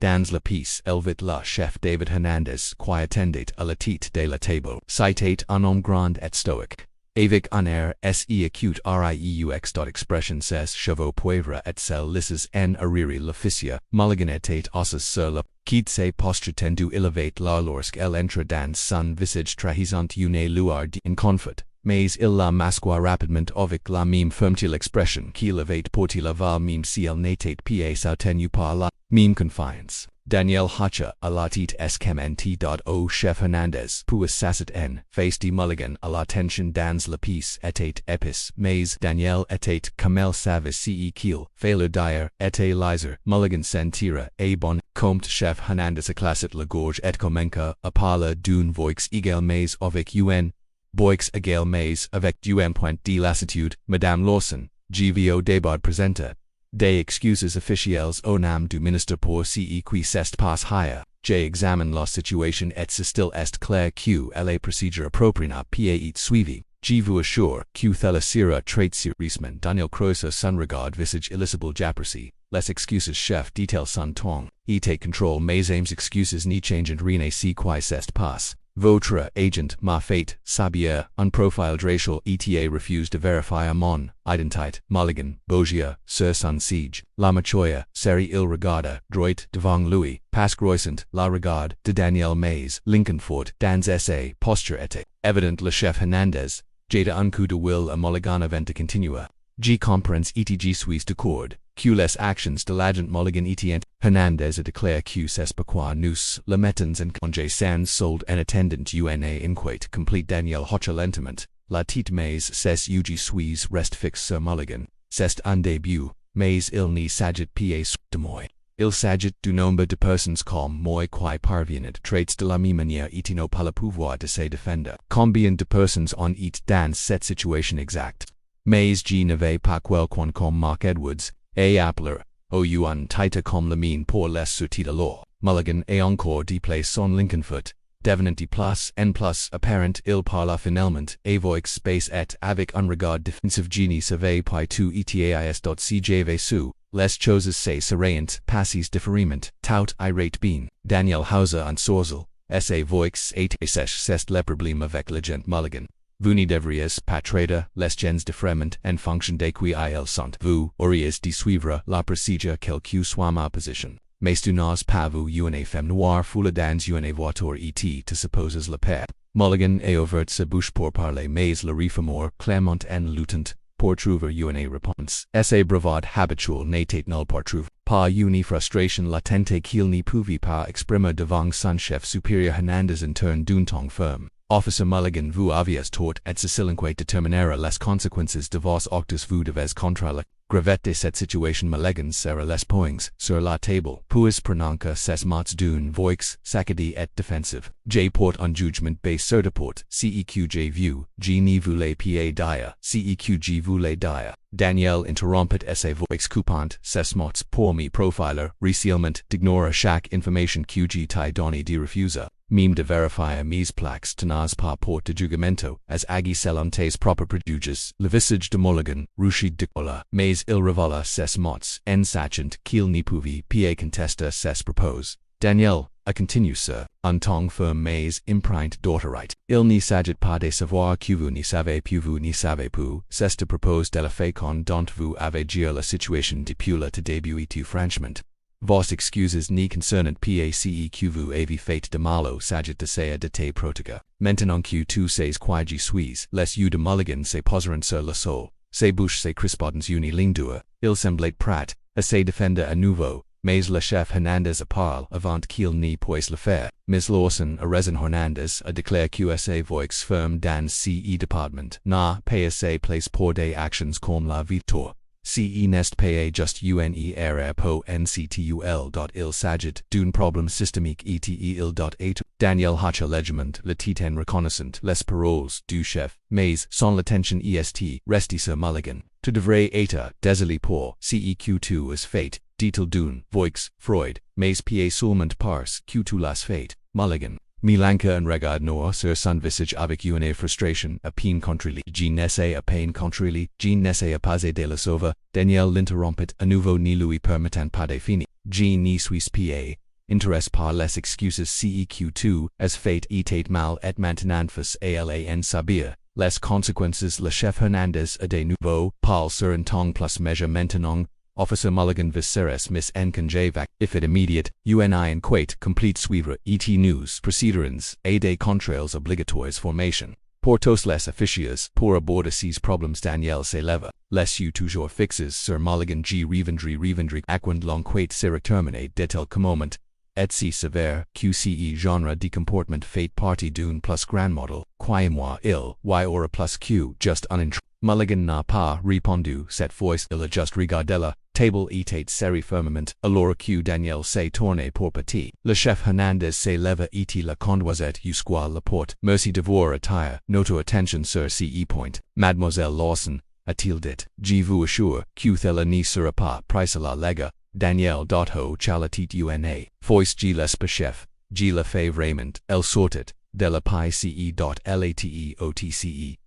Dans la pièce, elvit la chef David Hernandez qui attendait à la tête de la table. Citate un homme grand et stoique. Avec un air se acute rieux. Expression ses chevaux poivre et sel lisses en arrière l'officier. Mulligan était assis sur la quitte ses posture tendu élevate la lorsqu'elle entra dans son visage trahissant une lueur d'inconfort. Mais il la masqua rapidement avec la même fermeté l'expression qu'il avait porté la val même si elle n'était pas soutenue par la même confiance. Daniel Hacha à la tête escamenti. Au chef Hernandez puis s'assit en face de Mulligan à l'attention dans la pièce était épice, mais Daniel était comme elle savait ce qu'il fallait dire était liser. Mulligan s'en tira et bon compte chef Hernandez éclatait la gorge et commença à parler d'une voix égale mais avec un boix égal mais avec un point de lassitude. Madame Lawson, GVO débat présenta des excuses officielles au nom du ministre pour ce qui s'est passé. J'examine la situation et s'il est clair que la procédure appropriée peut être suivie. Je vous assure que cela sera traité sérieusement. Daniel Croisa son regard visage illisible j'apprécie. Les excuses chef dit-elle son ton. Et contrôle mes excuses ni change rien ce qui s'est passé. Votre agent m'a fait savoir un profil racial eta refuse de vérifier mon identité. Mulligan, Bogia, sur son siège. La machoya, seri il regarda, droit devant lui, pascroissant, la regarde de Daniel Mays, Lincolnfort, dans sa posture était évident. Le chef Hernandez, jada un coup de will a Mulligan avant de continua. G comprends et je suis d'accord, que les actions de l'agent Mulligan et Hernandez a déclaré que c'est pourquoi nous le mettons en congé sans solde en attendant una inquête complete. Daniel Hocha lentement, la tête mais c'est je suis reste fixe sur Mulligan. C'est un début, mais il n'y s'agit pas de moi. Il s'agit du nombre de personnes comme moi qui parviennent traits de la même manière et n'ont pas le pouvoir de se défendre. Combien de personnes en est dans cette situation exacte? Mais je n'avais pas quelqu'un comme Mark Edwards, et appeler, ou un titre comme le mien pour les sorties de l'or. Mulligan et encore de place son Lincolnfoot, devenant de plus en plus apparent. Il parla finalement, avec space et avec un regard défensif. Je ne savais pas tout etais. Si j'avais su, les choses se seraient passées différemment. Tout irait bien. Daniel Hauser en sorzel, sa voix était sèche. C'est le problème avec l'agent Mulligan. Vous ne devriez pas traiter les gens différemment en fonction de qui ils sont. Vous auriez de suivre la procédure quelle que soit ma position. Mais tu n'as pas vu une femme noire foule dans une voiture et te supposes la paix. Mulligan a ouvert sa bouche pour parler mais le réformeur clamant en luttant pour trouver une réponse. Sa bravade habituelle n'était nulle part trouver. Pas une frustration latente qu'il ne pouvait pas exprimer devant son chef supérieur Hernandez en turn d'un ton ferme. Officer Mulligan, vous aviez tort et cecilinque determinera les conséquences de vos actes. Vous devez contre la gravité de cette situation. Mulligan serra les poings sur la table, puis prononça ses mots d'une voix saccadée et défensive. J porte un jugement basé sur deport, ceq vu, je ne voulais pas dire, ceq je voulais dire. Daniel interrompit sa voix coupante, ses mots pour me profiler, récilement d'ignore chaque information que je t'ai donnée de refuser. Même de vérifier mes plaques tenaz pas porte de jugumento, as agi selon tes propres préjuges. Le visage de Mulligan, rougi de cola, mais il révéla ses mots, en sachant qu'il ne pouvait pas contester ses propos. Daniel, a continue sur un ton ferme mais empreinte d'autorité. Il ne s'agit pas de savoir que vous ne savez plus, vous ne savez plus, c'est de propos de la fécond dont vous avez géré la situation depuis le début et tout franchement. Vos excuses ne concernent pas ce que vous avez fait de malo s'agit de ça de te protéger. Maintenant que tu sais qui je suis, les yeux de Mulligan se poseront sur le sol, ses bouches se crispaudent une ligne. Il semblait prêt à se défendre à nouveau, mais le chef Hernandez parle avant qu'il ne puisse le faire. Miss Lawson a raison. Hernandez a déclaré que sa voix ferme dans ce département n'a pas assez place pour des actions comme la victoire. Ce n'est pas juste une erreur pour NCTUL. Il s'agit d'un problème systémique et il doit être. Daniel Hacha légèrement le titan reconnaissant les paroles du chef, mais son l'attention est restée sur Mulligan. to devray eta, désolé pour, CEQ2 as fate, detail doen, voix, Freud, mais pa seulement parce, Q2 las fate, Mulligan. Milanka and regard noir sur son visage avec une frustration, a peine contraili, Jean n'essaie à peine contraili, Jean n'essaie à passer de la sauva, Daniel l'interrompit, à nouveau ni lui permettant pas de fini, Jean ni suis pa, interest par les excuses CEQ2, as fate etate mal et maintenant fus ALAN sabia, les consequences le chef Hernandez a de nouveau, parle sur un temps plus measure maintenant, Officer Mulligan viceres miss en conjavac, if it immediate, UNI and quate complete suivre, ET news, procedurans, a des contrails obligatoires formation. Portos les officiers, pour aborder ces problems Daniel s'élève, les you toujours fixes sur Mulligan G revendry aquand long quate siric terminate de tel moment, et si sévère, QCE genre de comportement fate party d'une plus grand model, qui moi il, y aura plus Q, just unintr. Mulligan n'a pas répondu, cette fois il a just regardé table etate série firmament, alors que Daniel s'est tourné pour petit. Le chef Hernandez s'est levé et la conduisait jusqu'à la porte. Merci d'avoir attire notre attention sur ce point. Mademoiselle Lawson, a-t-il dit, je vous assure, que elle n'y sera pas prise à la lega. Daniel ho chalatit una. Fois je l'espe chef, je le fais vraiment, elle sortit. De la PCE.LATEOTCE,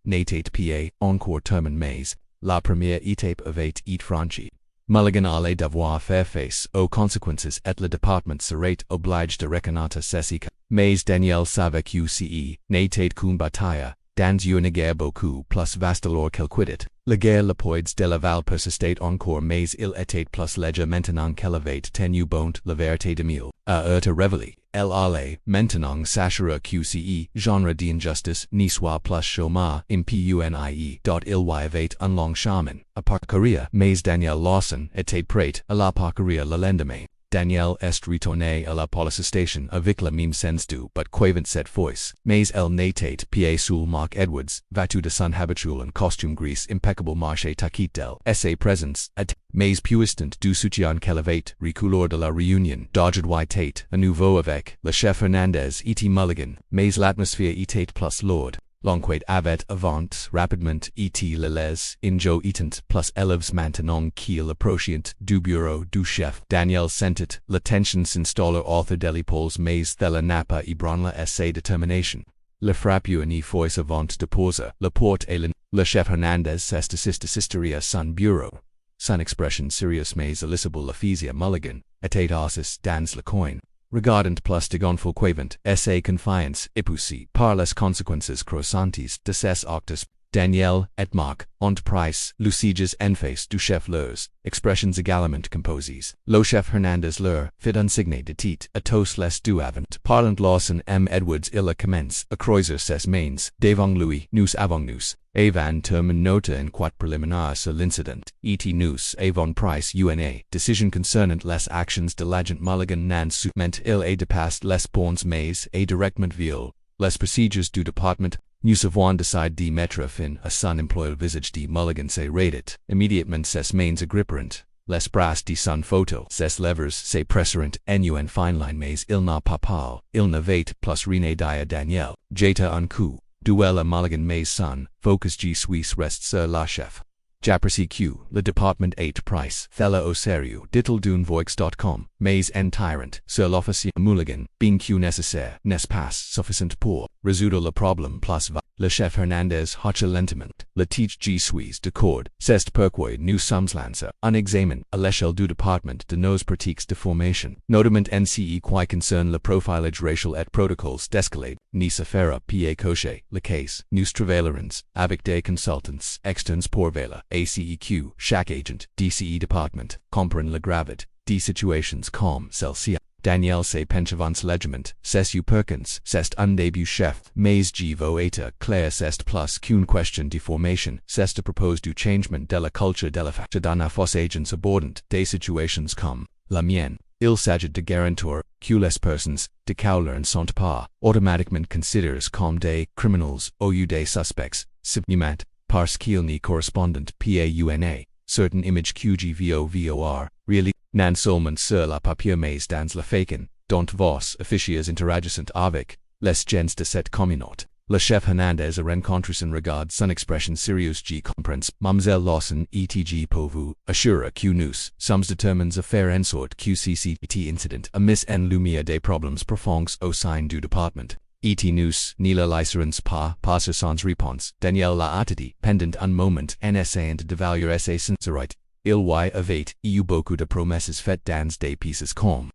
natate PA, encore termin mais, la première étape avait été franchie. Mulligan allait devoir faire face aux conséquences et le département serait obligé de reconnaître ceci. Mais Daniel savait que ce n'était qu'une bataille, dans une guerre beaucoup plus vaste alors qu'elle quittait. La guerre le poids de la val persistait encore mais il était plus léger maintenant qu'elle avait tenu bon la vérité de mille. A heurte révélée. Elle allait, maintenant s'assurer QCE, genre d'injustice, n'y soit plus chômage, impunie. Il y avait un long chemin à parcourir, mais Daniel Lawson était prêt à la parcourir le lendemain. Daniel est retourné à la police station avec le même sens du but quavant cette fois, mais elle n'était pas sous Mark Edwards, vêtu de son habituel en costume gris impeccable marché taquit d'elle, sa présence, mais puissant du soutien qu'elle avait, reculeur de la réunion, dodged était, à nouveau avec, le chef Hernandez et Mulligan, mais l'atmosphère était plus lourde. L'enquête avait avant rapidement été les injo étant plus élèves maintenant qu'il approchait du bureau du chef. Daniel sentit la tension s'installer author de l'épaules mais thella n'a pas ébranlé sa détermination. Le frappeur n'y fois avant de poser la porte et le chef Hernandez s'assistait à son bureau. Son expression sérieuse mais elicible la physia Mulligan était assis dans le coin. Regardant plus de gonfle quavant, sa confiance, épousée par les consequences croissantes de ses actes, Daniel et Marc, ont pris lucides en face du chef leurs, expressions également composées. Le chef Hernandez leur fit un signe de tête, à tous les deux avant. Parlant Lawson M. Edwards il a commencé à croiser ses mains, devant lui, nous avons nous. Avant termin nota en quat préliminaire sur l'incident, et nous avons pris una decision concernant les actions de l'agent Mulligan nan sument il a dépassé les bornes mais a directement viol, les procedures du département. Nous avons décidé de mettre fin à son emploi le visage de Mulligan s'est raidit, immédiatement ses mains agripperant, les bras de son photo, ses lèvres se presserant en une fine line mais il n'a pas parlé, il n'avait plus rien dit à Daniel, jeta un coup. Duel à Mulligan mais son, focus G Suisse reste sur la chef. J'apprécie que le département 8 price, thella au sérieux, dittledunvoix.com, mais en tyrant, sur l'officier Mulligan, bien que nécessaire, n'est pas suffisant pour résoudre le problème plus va. Le chef Hernandez hocha lentement, le teach G Suisse de corde, c'est pourquoi nous sommes lancés un examen à l'échelle du département de nos pratiques de formation, notamment NCE qui concerne le profilage racial et protocoles d'escalade, ni se fera pa cocher, le case, nous travaillerons, avec des consultants externes pour veiller, ACEQ, chaque agent, DCE département, comprend la gravité, des situations comme celle-ci. Daniel se penchevance légèrement, c'est Perkins, c'est un début chef, mais je veux être clair c'est plus qu'une question de formation, c'est de propose du changement de la culture de la fac dans la force agents abordant des situations comme la mienne. Il s'agit de garantir que les personnes de couleur ne sont pas automatiquement considérées comme des criminels ou des suspects, simplement parce qu'ils n'y correspondent pas à une certain image QGVOVOR, really. Non seulement sur la papier mais dans la faken, dont vos officiers interagissent avec les gens de cette communauté. Le chef Hernandez a rencontres en regard son expression sérieux G comprends, Mademoiselle Lawson etg pour vous, assura que nous sommes determinés à faire en sorte que cet incident a mis en lumière des problèmes profonds au sein du département. Et nous ne la laisserons pas sur sans réponse. Daniel l'a attendit, pendant un moment en essayant d'évaluer ses sincérités. Il y avait eu beaucoup de promesses faites dans des pieces comme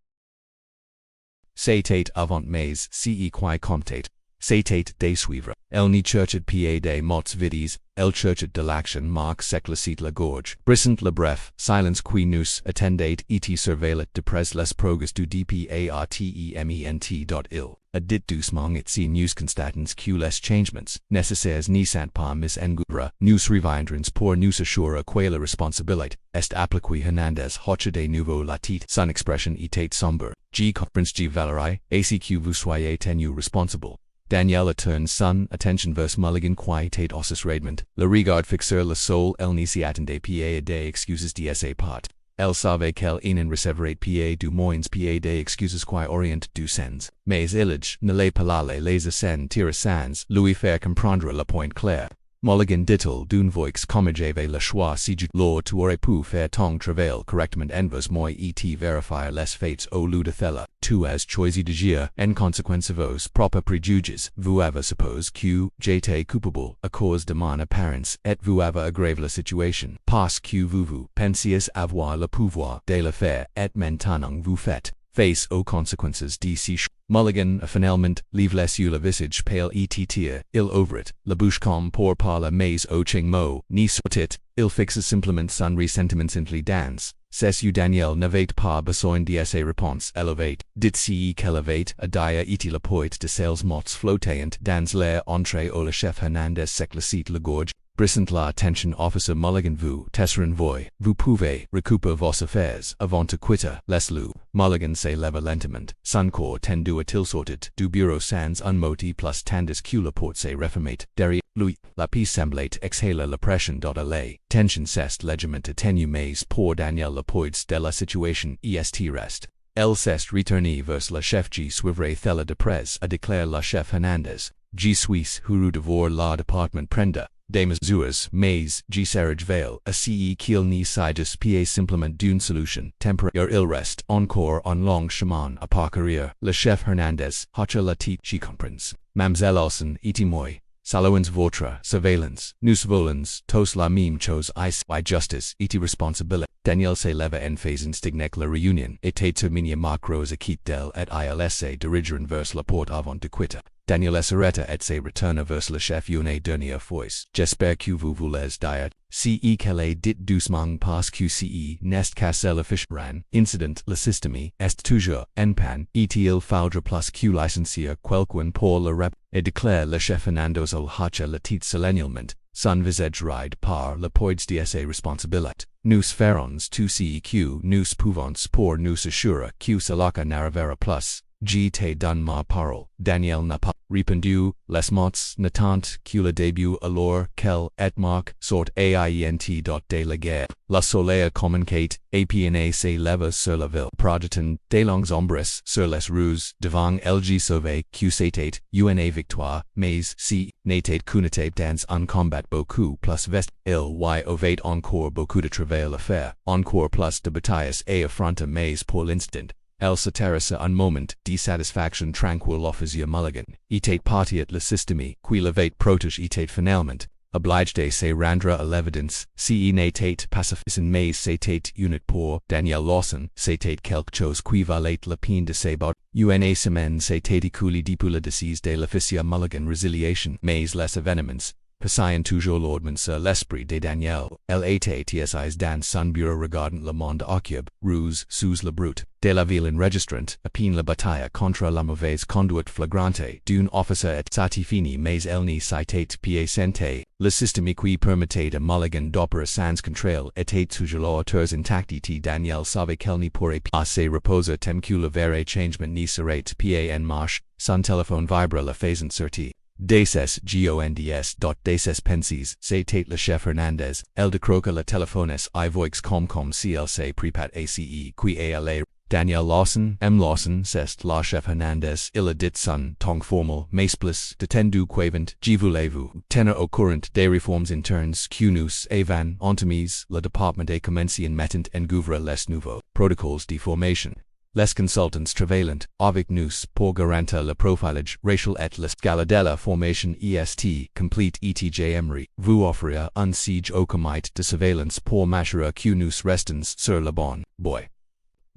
c'était avant mais ce qui comptait. C'était de suivre. Elle ne cherchait pas des mots vides, elle cherchait de l'action marque s'éclaircit la gorge. Brissant le bref, silence qui nous attendait et surveillait de près les progrès du département. A dit doucement et si nous constatons que les changements nécessaires ne sont pas mis en œuvre, nous reviendrons pour nous assurer que la responsabilité est appliquée. Hernandez hocha de nouveau la tête, son expression était sombre. G comprends G valerie, que vous soyez tenu responsable. Daniel tourne son attention vers Mulligan qui était ossus raidement, le regard fixé le sol, elle ne s'y attendait pas des excuses de sa part. Elle savait qu'elle en receverait pas du moins pas des excuses qui orient du sens. Mais il ne les parlait les sentir sans lui faire comprendre le point clair. Mulligan dit-il d'une voix comme j'avais le choix si je l'aurais tu aurais pu faire ton travail correctement envers moi et vérifier les faits au lieu de cela. Tu as choisi d'agir en conséquence de vos propres préjugés. Vous avez supposé que j'étais coupable à cause de mon apparence et vous avez aggravé la situation parce que vous pensiez avoir le pouvoir de le faire et maintenant vous faites face aux conséquences de ces choix. Mulligan a finalement lève les yeux le visage pâle et tire, il ouvrit la bouche comme pour parler mais au ching mot, ni sortit, il fixa simplement son ressentiment entre dans. Ses yeux Daniel n'avait pas besoin de sa réponse élevée, dit ce qu'elle avait à dire et le poids de ses mots flottant dans l'air entré au le chef Hernandez s'éclaircit la gorge. Brissant l'attention officer Mulligan vous tesserin vous pouvez recouper vos affaires avant de quitter les lieux. Mulligan se leva lentement, son corps tendu a-t-il sortit du bureau sans un mot plus tandis que la porte se refermait derrière lui. La paix semblait exhaler la pression de la tension s'est légèrement atténue mais pour Daniel le poids de la situation est reste. Elle s'est retournée vers le chef G suivre thela de près a déclare le chef Hernandez. G suis heureux de voir la département prendre des mesures mais G serrage veil a ce qu'il ne s'agisse pas simplement d'une solution temporaire. Il reste encore un long chemin à parcourir. Le chef Hernandez hocha la tête. G comprends. Mademoiselle Lawson et moi saluons votre surveillance. Nous volons tous la même chose ici. Justice et responsabilité. Daniel se leva en faisant stignac la réunion était terminée macros acquit d'elle et il se dirigeant vers la porte avant de quitter. Daniel s'arrêta et se retourna vers le chef une dernière fois. J'espère que vous voulez dire ce qu'elle dit doucement parce que ce n'est qu'à le ficheran. Incident le système est toujours en panne et il faudra plus que licencier quelqu'un pour le rep. Et déclare le chef Hernandez al hocha la tête solennellement, son visage ride par le poids de sa responsabilité. Nous ferons tout ce que nous pouvons pour nous assurer que cela n'arrivera plus. G te donne ma parole. Daniel n'a pas répondu. Les mots n'attendent que le début alors qu'elle et marque sort aient de la guerre. La soleil communicate, apna se leva sur la ville. Projetant des longues ombres sur les rues devant LG sauvé que c'était une victoire, mais si n'était qu'une étape dans un combat beaucoup plus vaste. Il y avait encore beaucoup de travail à faire, encore plus de batailles à affronter mais pour l'instant. Elle se terrassa un moment de satisfaction tranquille officier Mulligan, était parti le système qui l'avait protégé était finalement obligé de se rendre à l'évidence, si n'était pacifiste mais c'était unit pour Daniel Lawson, c'était quelque chose qui valait la peine de se battre. Une semaine s'était écoulée depuis la décision de l'officier Mulligan résiliation, mais les événements passaient toujours lourdement sur l'esprit de Daniel. Elle était assise dans son bureau regardant le monde occupé, ruse sous le brut de la ville enregistrant à peine la bataille contre la mauvaise conduite flagrante d'un officier et c'était fini mais elle ne s'était pas sentée. Le système qui permettait à Mulligan d'opérer sans contrôle était toujours autours intact et Daniel savait qu'elle ne pourrait pas se reposer tant que le vrai changement ne serait pas en marche. Son téléphone vibra la faisant sortir. Deses deses penses, c'était le chef Hernandez, elle décroqua la téléphones I voix comme si elle se préparait ace qui elle Danielle Lawson, M. Lawson, Cest la Chef Hernandez, Illa dit Sun, Tong Formal, Maceplis, Detendu Quavant, Jivulevu, Tenor au courant des réformes internes, Cunus, Avan, Ontomies, le département des commenciens mettent en gouvrent les nouveaux protocoles de formation. Les consultants travaillant avec nous pour garantir le profilage racial et la scala formation est complete j'aimerais vous offrir un siège au comité de surveillance pour m'assurer que nous restons sur le bon boy.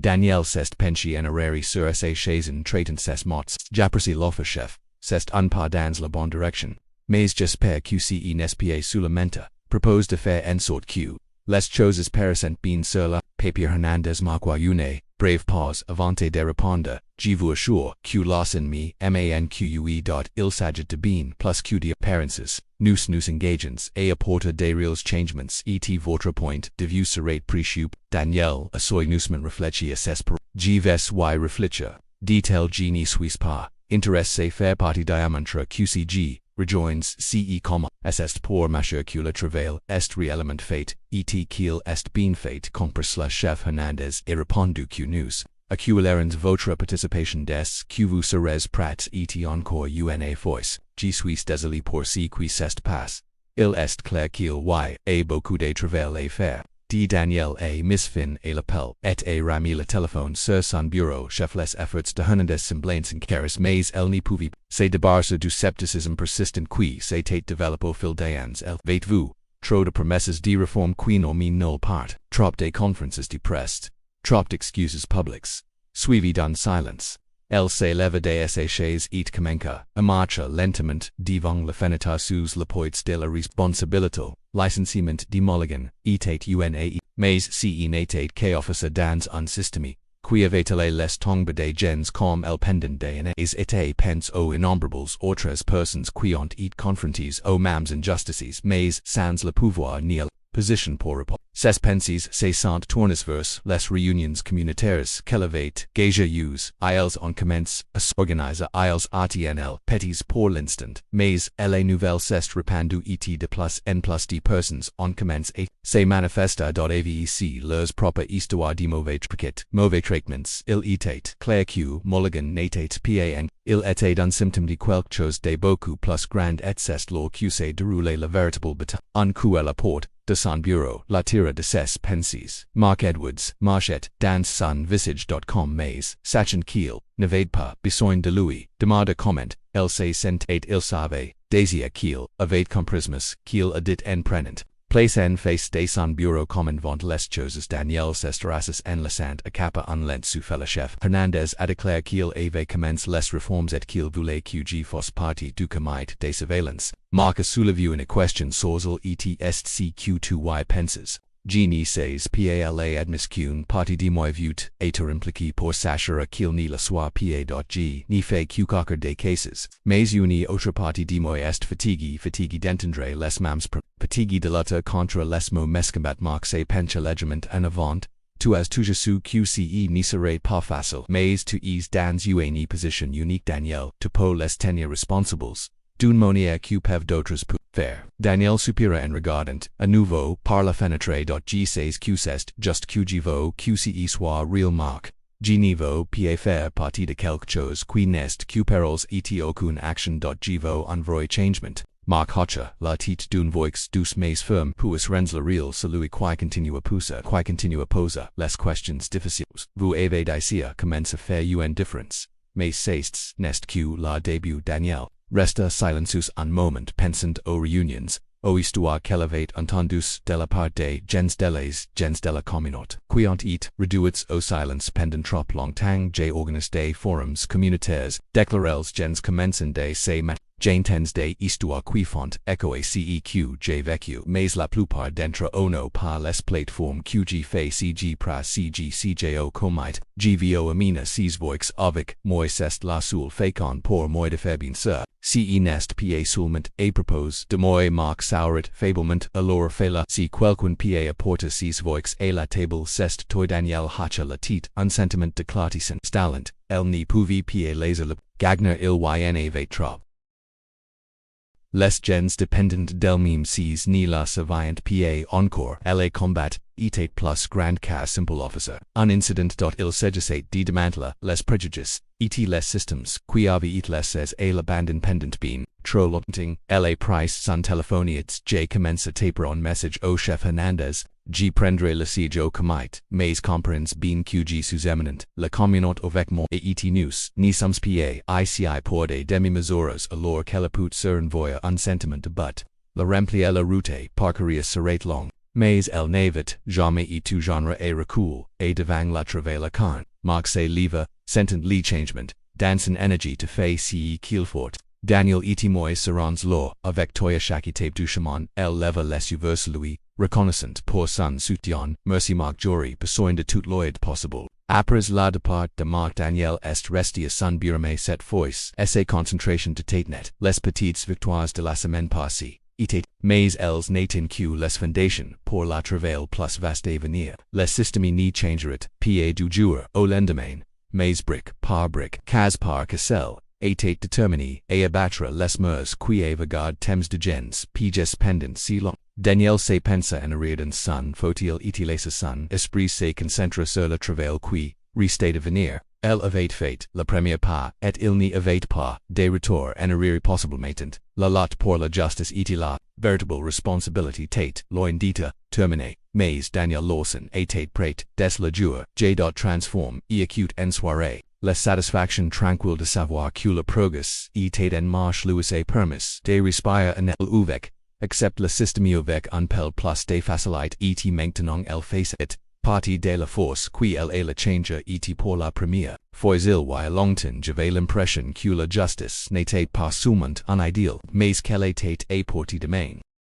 Daniel Cest penchi honorari sur sa chaise traitant ses mots, j'apprécie l'offer chef, c'est un pas dans la bonne direction, mais j'espère que ce n'est sous la mente, propose de faire en sorte que les choses paraissent bien sur la papier Hernandez marqua une brave pause avant de répondre, je vous assure que l'ennemi manque il s'agit de bien plus que d'apparences, nous engageons et apporter des réels changements et votre point de vue serait précieux. Daniel assoy nous réfléchir ses per, je vais réfléchir, dit-elle je n'y suis pas, intéressé faire partie diamantra QCG, rejoins ce comma, est pour m'assurer que le travail est réellement fait, et qu'il est bien fait compris la chef Hernandez et répondu que nous, accueillerons votre participation des que vous serez prêts et encore une fois, je suis désolé pour ce qui s'est passe. Il est clair qu'il y a beaucoup de travail à faire. Dit Daniel a mis fin à l'appel, et a remis le téléphone sur son bureau. Chef les efforts de Hernandez semblants en caris, mais elle ne pouvait se débarrasser du scepticisme persistant qui s'était développé au fil des ans. Avez-vous trop de promesses de réforme qui n'ont mis nulle part, trop de conférences de presse, trop d'excuses publiques, suivies d'un silence. Elle se leva de sa chaise et commença à marcher lentement devant la fenêtre sous le poids de la responsabilité, licenciement de Mulligan, était une, mais ce n'était qu'officer dans un système, qui avait les tombes de gens comme el pendant d'années était pense aux innombrables autres personnes qui ont été confrontées aux mêmes injustices, mais sans le pouvoir ni la position pour répondre. Ces pensées se sont tournées vers les réunions communautaires qu'elle avait déjà eues, ils ont commencé à s'organiser, ils ATNL petits pour l'instant, mais les nouvelles s'est répandues et de plus en plus de personnes ont commencé à se manifester avec leurs propres histoires de mauvais traitements. Il était clair que Mulligan n'était pas il était un symptôme de quelque chose de beaucoup plus grand et c'est lors que se déroulait la véritable bataille. En coup à la porte de son bureau, la tira de ses pensées. Mark Edwards marchait dans son visage.com mais, sachant qu'il n'avait pas besoin de lui demander comment, elle se sentait il savait, déjà qu'il avait compris qu'il a dit en prenant place en face de son bureau comment vont les choses. Daniel s'esterassas en laissant à capa un lent sous le chef Hernandez a déclaré qu'il avait commencé les réformes et qu'il voulait que je fasse partie du comité de surveillance. Mark a soulevé une question sur l'ETSC tu penses. Je ne sais pas admis qu'une partie de moi vute être impliqué pour s'assurer qu'il ne le soit pas. Je ne fais que cocker des cases, mais une autre partie de moi est fatigué d'entendre les mêmes fatigué de lutter contre les mauvais combattements se penche légèrement en avant. Tu as toujours su que ce ne serait pas facile, mais tu es dans une position unique Daniel, tu peux les tenir responsables. D'une manière que peuvent d'autres faire. Daniel soupira en regardant à nouveau par la fenêtre. Je sais que c'est juste que je veux que ce soit réel Mark. Je ne veux pas faire partie de quelque chose qui n'est que perils et aucune action. Je veux un vrai changement. Mark hocha la tête d'une voix douce mais ferme puis rends le réel celui qui continue à poser les questions difficiles. Vous avez d'essayer commence à faire une différence. Mais c'est n'est que la début. Daniel resta silencieux un moment pensant aux réunions, aux histoires qu'elle avait entendues de la part des gens de la communauté, qui ont été réduites au silence pendant trop longtemps. J'ai organisé des forums communautaires, déclarés gens commençant de se j'entends des histoires qui font écho à ce que j'ai vécu, mais la plupart d'entre eux n'ont pas les plateformes que j'ai fait CG pra CG au comité. Je veux amina ces voix avec moi c'est la seule façon pour moi de faire bien ça. Ce n'est pas seulement à propos de moi Mark saurit faiblement alors fait-la si quelqu'un peut apporter ces voix à la table c'est toi. Daniel hacha la tête un sentiment de clarté stallant, elle ne pouvait pas laisser le Gagner il y en avait trop. Les gens dépendant d'elle-même s'ils ne la surveillent pas encore, elle combat, etate plus grand cas simple officer. Unincident. Il s'agissait de démanteler les préjudices, et les systems, qui avaient été laissés à l'abandon pendant bien trop longtemps. La price son téléphoniette, J commence à taper un message au chef Hernandez. J prendrait le siège au comite, mais comprends bien que J sous-éminent, la communauté avec moi et nous, ni sommes pas ici pour des demi-mesures alors qu'elle peut se renvoyer un sentiment de but. La remplir la route parcourir serait long, mais elle n'avait jamais et tout genre et recul, et devant la travail carne, marque ses livres, sentant le changement, dans une énergie de fait si qu'il faut. Daniel et moi serons là, avec toi chaque étape du chemin, elle lève les yeux vers lui, reconnaissant pour son soutien, merci Marc Jory besoin de tout l'aide possible. Après la départ de Marc Daniel est resté à son bureau mais cette fois, sa concentration de tête les petites victoires de la semaine passée. Mais elles n'étaient que les fondations pour la travail plus vaste avenir. Le système n'y changerait pas du jour au lendemain, mais brique par brique, case par casselle, était déterminé à abattre les murs qui avaient temps de gens piges pendant si long. Daniel se pensa en arrière dans son faut-il utiliser son esprit se concentrer sur le travail qui restait à venir. Elle avait fait le premier pas et il n'y avait pas de retour en arrière possible maintenant. La lutte pour la justice était la véritable responsabilité tête loin d'être terminée. Mais Daniel Lawson était prêt dès le jour J. transforme et acute en soirée. La satisfaction tranquille de savoir que le progrès était en marche lui a permis de respirer en elle avec, except le système avec un pel plus de facilité et maintenant elle fait partie de la force qui elle a le changer et pour la première fois il y a longtemps j'avais l'impression que la justice n'était pas seulement un idéal, mais qu'elle était à portée de main.